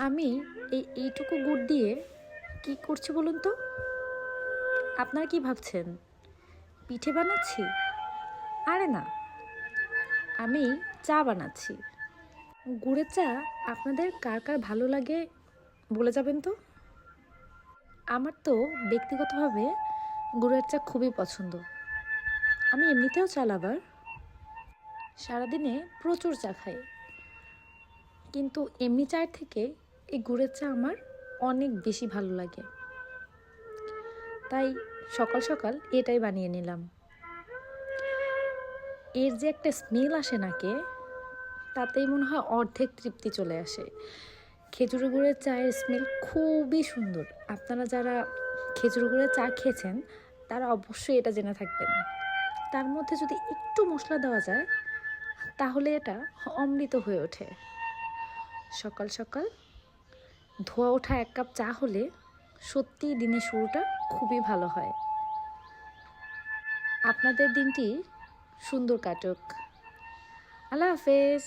আমি এইটুকু গুড় দিয়ে কি করছি বলুন তো? আপনারা কি ভাবছেন পিঠে বানাচ্ছি? আরে না, আমি চা বানাচ্ছি। গুড়ের চা আপনাদের কার কার ভালো লাগে বলে যাবেন তো। আমার তো ব্যক্তিগতভাবে গুড়ের চা খুবই পছন্দ। আমি এমনিতেও চা লাভার, সারাদিনে প্রচুর চা খাই, কিন্তু এমনি চায়ের থেকে এই গুড়ের চা আমার অনেক বেশি ভালো লাগে। তাই সকাল সকাল এটাই বানিয়ে নিলাম। এর যে একটা স্মেল আসে নাকে, তাতেই মনে হয় অর্ধেক তৃপ্তি চলে আসে। খেজুর গুড়ের চায়ের স্মেল খুবই সুন্দর। আপনারা যারা খেজুর গুড়ের চা খেয়েছেন তারা অবশ্যই এটা জেনে থাকবেন। তার মধ্যে যদি একটু মশলা দেওয়া যায় তাহলে এটা অমৃত হয়ে ওঠে। সকাল সকাল ধোয়া ওঠা এক কাপ চা হলে সত্যিই দিনের শুরুটা খুবই ভালো হয়। আপনাদের দিনটি সুন্দর কাটুক। আল্লাহ হাফেজ।